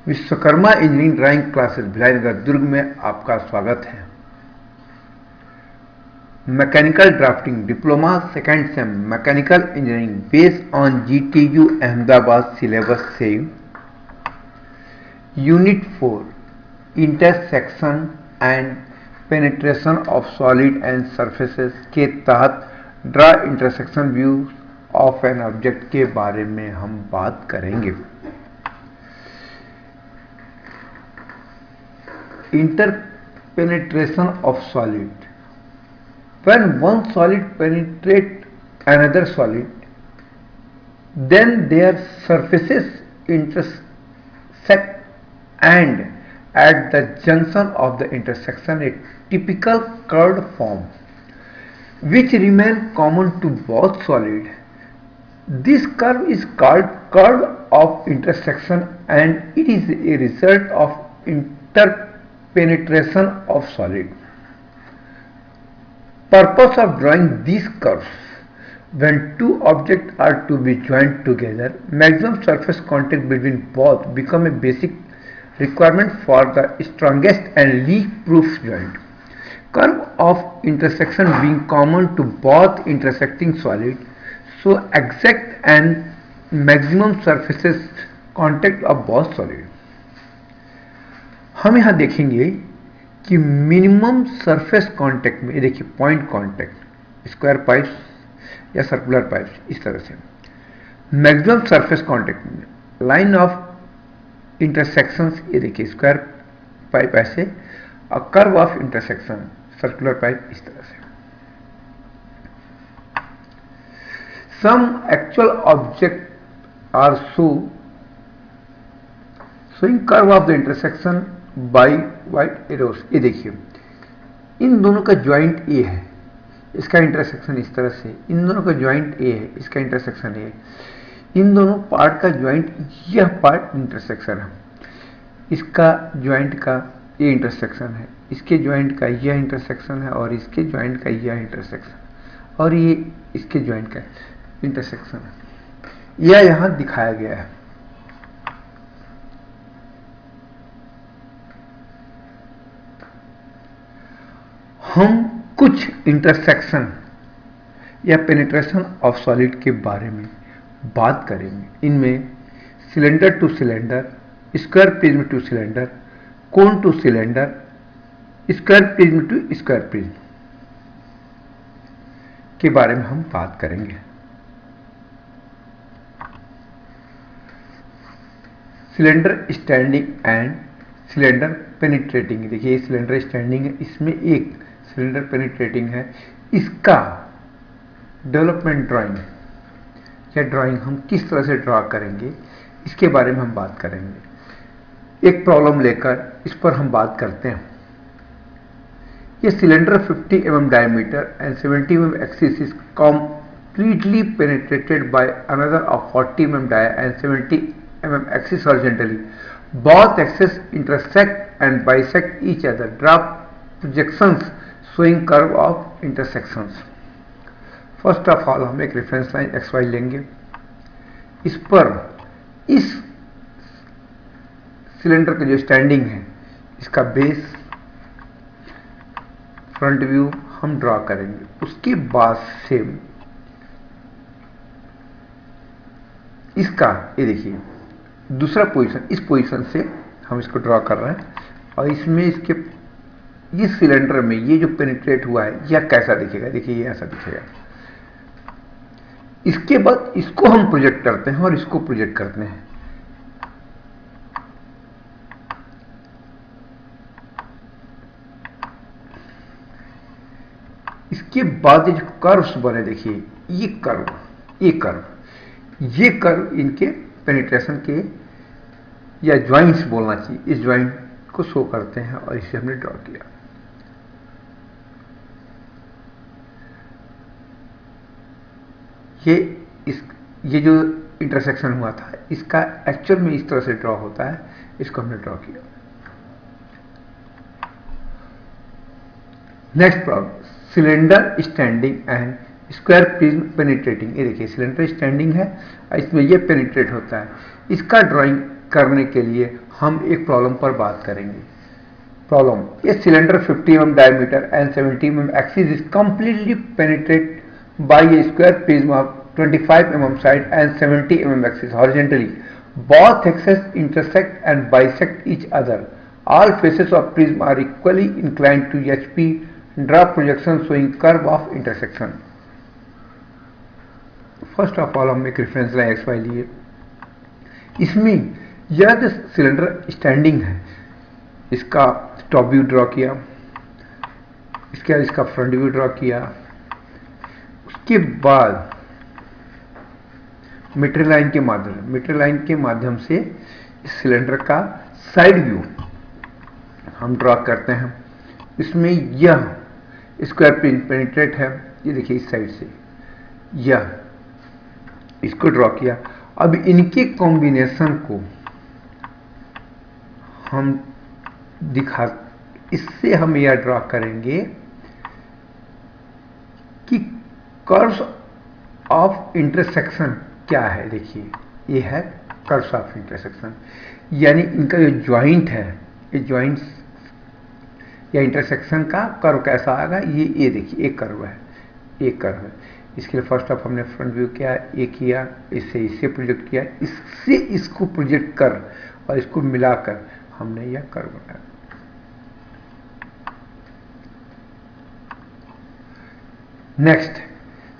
Vishwakarma engineering drawing classes Bhilainagar Durg में आपका स्वागत है। Mechanical drafting diploma second sem mechanical engineering based on GTU Ahmedabad syllabus से unit 4 intersection and penetration of solid and surfaces के तहत draw intersection view of an object के बारे में हम बात करेंगे। Interpenetration of solid. When one solid penetrates another solid, then their surfaces intersect, and at the junction of the intersection a typical curved form which remain common to both solid. This curve is called curve of intersection and it is a result of interpenetration of solid. Purpose of drawing these curves: when two objects are to be joined together, maximum surface contact between both become a basic requirement for the strongest and leak-proof joint. Curve of intersection being common to both intersecting solids, so exact and maximum surfaces contact of both solids. हम यहाँ देखेंगे कि minimum surface contact में, ये देखिए point contact, square pipes या circular pipes, इस तरह से मैक्सिमम सरफेस कांटेक्ट में लाइन ऑफ इंटरसेक्शंस, ये देखिए स्क्वायर पाइप ऐसे और curve of intersection circular pipe इस तरह से। Some actual object are showing curve of the intersection by white arrows. ये देखिए इन दोनों का ज्वाइंट ए है, इसका इंटरसेक्शन इस तरह से, इन दोनों का ज्वाइंट ए है, इसका इंटरसेक्शन ए है, इन दोनों पार्ट का ज्वाइंट, यह पार्ट इंटरसेक्शन है, इसका ज्वाइंट का ये इंटरसेक्शन है, इसके ज्वाइंट का यह इंटरसेक्शन है और इसके ज्वाइंट का यह इंटरसेक्शन और ये इसके ज्वाइंट का इंटरसेक्शन है। यह यहां दिखाया गया है। हम कुछ इंटरसेक्शन या पेनिट्रेशन ऑफ सॉलिड के बारे में बात करेंगे। इनमें cylinder to cylinder, square prism to cylinder, cone to cylinder, square prism to square prism के बारे में हम बात करेंगे। Cylinder standing and cylinder penetrating. देखिए ये सिलेंडर स्टैंडिंग है, इसमें एक सिलेंडर पेनिट्रेटिंग है। इसका डेवलपमेंट ड्राइंग या ड्राइंग हम किस तरह से ड्रा करेंगे, इसके बारे में हम बात करेंगे। एक प्रॉब्लम लेकर इस पर हम बात करते हैं। ये cylinder 50 mm diameter and 70 mm axis is completely penetrated by another of 40 mm dia and 70 mm axis horizontally. Both axes intersect and bisect each other. Draw projections showing curve of intersections. First of all हम एक reference line XY लेंगे। इस पर इस cylinder का जो standing है, इसका बेस, फ्रंट व्यू हम ड्रॉ करेंगे। उसके बाद से इसका ये देखिए दूसरा पोजीशन, इस पोजीशन से हम इसको ड्रॉ कर रहे हैं और इसमें इसके इस सिलेंडर में ये जो पेनिट्रेट हुआ है यह कैसा दिखेगा, देखिए ये ऐसा दिखेगा। इसके बाद इसको हम प्रोजेक्ट करते हैं और इसको प्रोजेक्ट करते हैं। इसके बाद जो कर्व्स बने, देखिए ये कर्व इनके पेनिट्रेशन के या ज्वाइंट्स बोलना चाहिए, इस ज्वाइंट को शो करते हैं और इसे हमने ड्रॉ किया। ये जो इंटरसेक्शन हुआ था, इसका एक्चुअल में इस तरह से ड्रॉ होता है, इसको हमने ड्रॉ किया। Next problem, cylinder standing and square prism penetrating. ये देखिए सिलेंडर स्टैंडिंग है और इसमें ये पेनिट्रेट होता है। इसका ड्राइंग करने के लिए हम एक प्रॉब्लम पर बात करेंगे। Problem, a cylinder 50 mm diameter and 70 mm axis is completely penetrate by a square prism of 25 mm side and 70 mm axis horizontally. Both axes intersect and bisect each other. All faces of prism are equally inclined to HP. Draw projection showing curve of intersection. First of all हम एक reference line XY लिए। इसमें यह जो cylinder standing है, इसका top view draw किया, इसके बाद इसका फ्रंट व्यू ड्रॉ किया, उसके बाद मीटर लाइन के माध्यम से इस सिलेंडर का साइड व्यू हम ड्रॉ करते हैं। इसमें यह स्क्वायर प्रिज्म पेनिट्रेट है, ये देखिए इस साइड से यह इसको ड्रॉ किया। अब इनके कॉम्बिनेशन को हम इससे हम यह ड्रॉ करेंगे कि कर्व्स ऑफ इंटरसेक्शन क्या है। देखिए ये है कर्व्स ऑफ इंटरसेक्शन, यानी इनका जो ज्वाइंट है, ये ज्वाइंट्स या इंटरसेक्शन का कर्व कैसा आएगा, ये देखिए एक कर्व है, एक कर्व है। इसके लिए फर्स्ट ऑफ हमने फ्रंट व्यू किया, ये किया, इससे प्रोजेक्ट किया, इससे इसको प्रोजेक्ट कर और इसको मिलाकर हमने यह कर्व बनाया। Next,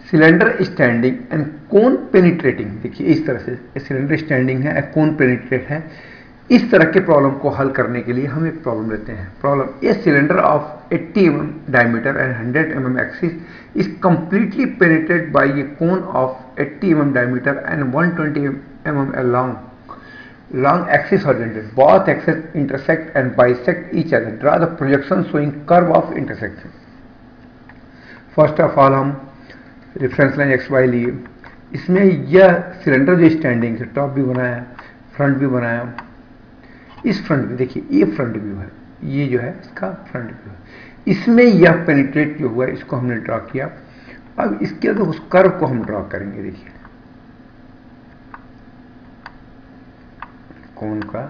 cylinder standing and cone penetrating. देखिए इस तरह से सिलेंडर स्टैंडिंग है, कोन पेनिट्रेट है। इस तरह के प्रॉब्लम को हल करने के लिए हम एक प्रॉब्लम लेते हैं। Problem, a cylinder of 80 mm diameter and 100 mm axis is completely penetrated by a cone of 80 mm diameter and 120 mm along axis horizontal. Both axes intersect and bisect each other. Draw the projection showing curve of intersection. First of all हम reference line XY लिए। इसमें यह cylinder जो standing है, top भी बनाया, front भी बनाया। इस फ्रंट व्यू देखिए, ये फ्रंट व्यू है, ये जो है इसका फ्रंट व्यू है। इसमें यह पेनिट्रेट जो हुआ है इसको हमने ड्रॉ किया। अब इसके अंदर उस कर्व को हम ड्रॉ करेंगे। देखिए कोन का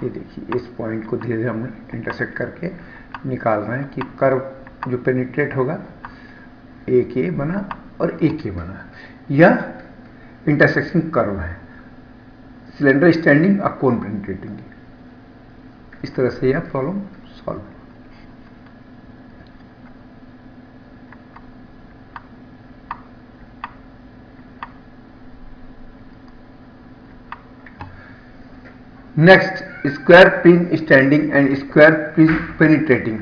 ये देखिए, इस पॉइंट को धीरे धीरे हम इंटरसेक्ट करके निकाल रहे हैं कि कर्व जो पेनिट्रेट होगा, एक ये बना और एक ये बना, यह इंटरसेक्शन कर्व है। सिलेंडर स्टैंडिंग और कोन पेनिट्रेटिंग, इस तरह से यह problem solve. Next, square prism standing and square prism penetrating.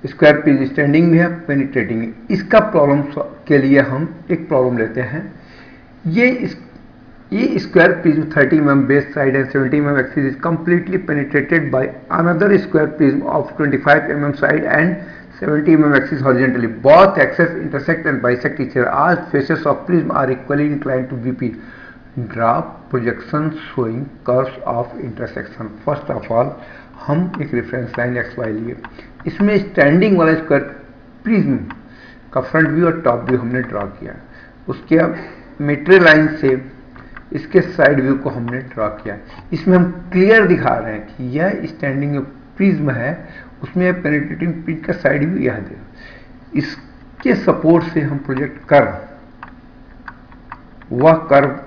Square prism standing भी है, पेनिट्रेटिंग है। इसका प्रॉब्लम के लिए हम एक प्रॉब्लम लेते हैं। ये square prism 30 mm base side and 70 mm axis is completely penetrated by another square prism of 25 mm side and 70 mm axis horizontally. Both axes intersect and bisect each other. All faces of prism are equally inclined to VP। Draw projection showing curves of intersection. First of all हम एक reference line XY लिए। इसमें standing वाला square prism का front view और top view हमने draw किया। उसके अब मीटर लाइन से इसके साइड व्यू को हमने ड्रॉ किया। इसमें हम क्लियर दिखा रहे हैं कि यह स्टैंडिंग प्रिज्म है, उसमें पेनिट्रेटिंग प्रिज्म का साइड व्यू यह दे। इसके सपोर्ट से हम प्रोजेक्ट कर्व, वह कर्व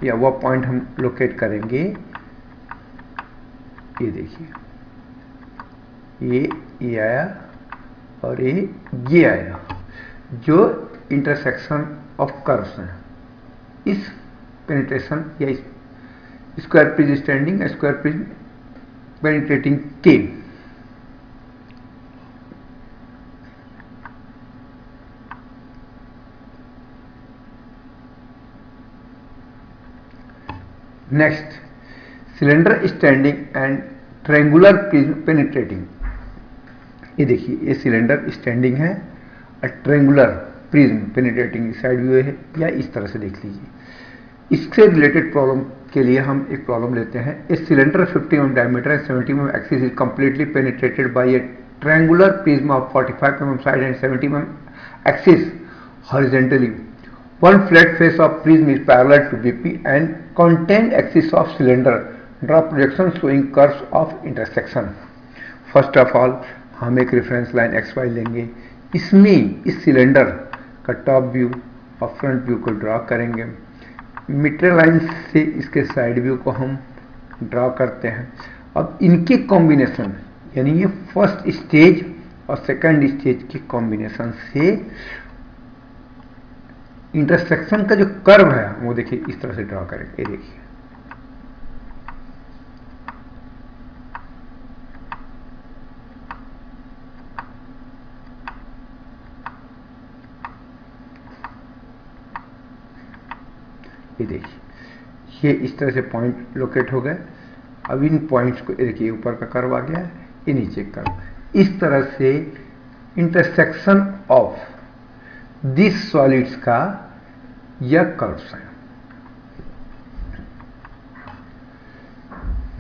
या वह पॉइंट हम लोकेट करेंगे। ये देखिए, ये आया और ये आया, जो इंटरसेक्शन ऑफ कर्व्स हैं। इस पेनिट्रेशन या square prism standing, square prism penetrating के next, cylinder standing and triangular prism penetrating. ये देखिए, ये सिलेंडर स्टैंडिंग है और triangular prism penetrating side view है, या इस तरह से देख लीजिए। इससे रिलेटेड प्रॉब्लम के लिए हम एक प्रॉब्लम लेते हैं। A cylinder 50 mm diameter and 70 mm axis is completely penetrated by a triangular prism of 45 mm side and 70 mm axis horizontally. One flat face of prism is parallel to BP and contain axis of cylinder. Draw projection showing curves of intersection. First of all हम एक reference line XY लेंगे, इसमें इस cylinder का top view और front view को draw करेंगे। Metre line से इसके साइड व्यू को हम ड्रॉ करते हैं। अब इनके कॉम्बिनेशन यानी ये फर्स्ट स्टेज और सेकंड स्टेज के कॉम्बिनेशन से इंटरसेक्शन का जो कर्व है वो देखिए इस तरह से ड्रॉ करेंगे। ये देखिए ये इस तरह से पॉइंट लोकेट हो गए। अब इन पॉइंट्स को देखिए ऊपर का कर्व आ गया है, ये नीचे कर्व। इस तरह से इंटरसेक्शन ऑफ दिस सॉलिड्स का यह कर्व्स है।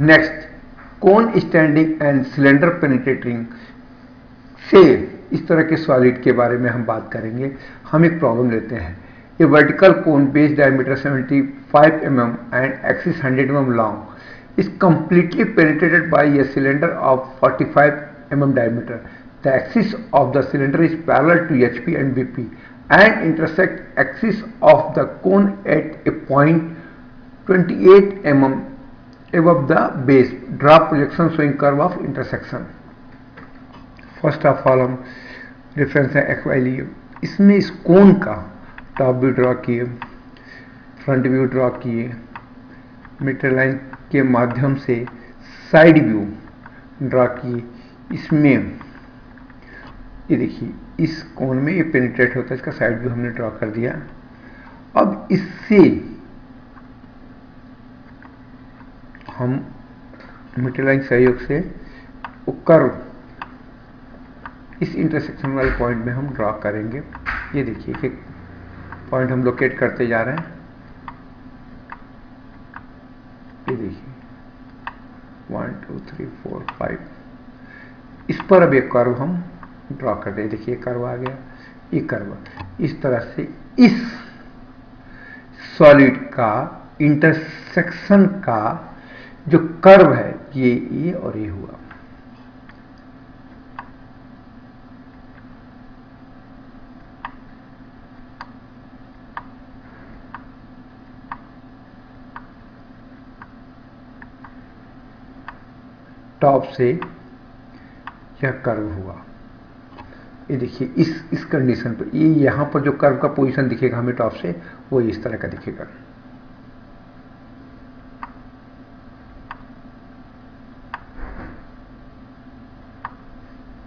Next, cone standing and cylinder penetrating से इस तरह के सॉलिड के बारे में हम बात करेंगे। हम एक प्रॉब्लम लेते हैं। A vertical cone base diameter 75 mm and axis 100 mm long is completely penetrated by a cylinder of 45 mm diameter. The axis of the cylinder is parallel to HP and BP and intersect axis of the cone at a point 28 mm above the base. Draw projection showing curve of intersection. First of all हम reference है XY लिए। इसमें इस कोन का top view draw किए, front view draw किए, metre line के माध्यम से साइड व्यू ड्रॉ किए। इसमें ये देखिए इस कोण में ये पेनिट्रेट होता है, इसका साइड व्यू हमने ड्रॉ कर दिया। अब इससे हम मीटर लाइन सहयोग से वो कर्व इस इंटरसेक्शन वाले पॉइंट में हम ड्रॉ करेंगे। ये देखिए कि पॉइंट हम लोकेट करते जा रहे हैं। ये देखिए 1 2 3 4 5, इस पर अब एक कर्व हम ड्रॉ कर रहे हैं। देखिए कर्व आ गया, ये कर्व इस तरह से इस सॉलिड का इंटरसेक्शन का जो कर्व है ये और ये हुआ। टॉप से यह कर्व हुआ। ये देखिए इस कंडीशन पर ये यहां पर जो कर्व का पोजीशन दिखेगा हमें टॉप से वो इस तरह का दिखेगा।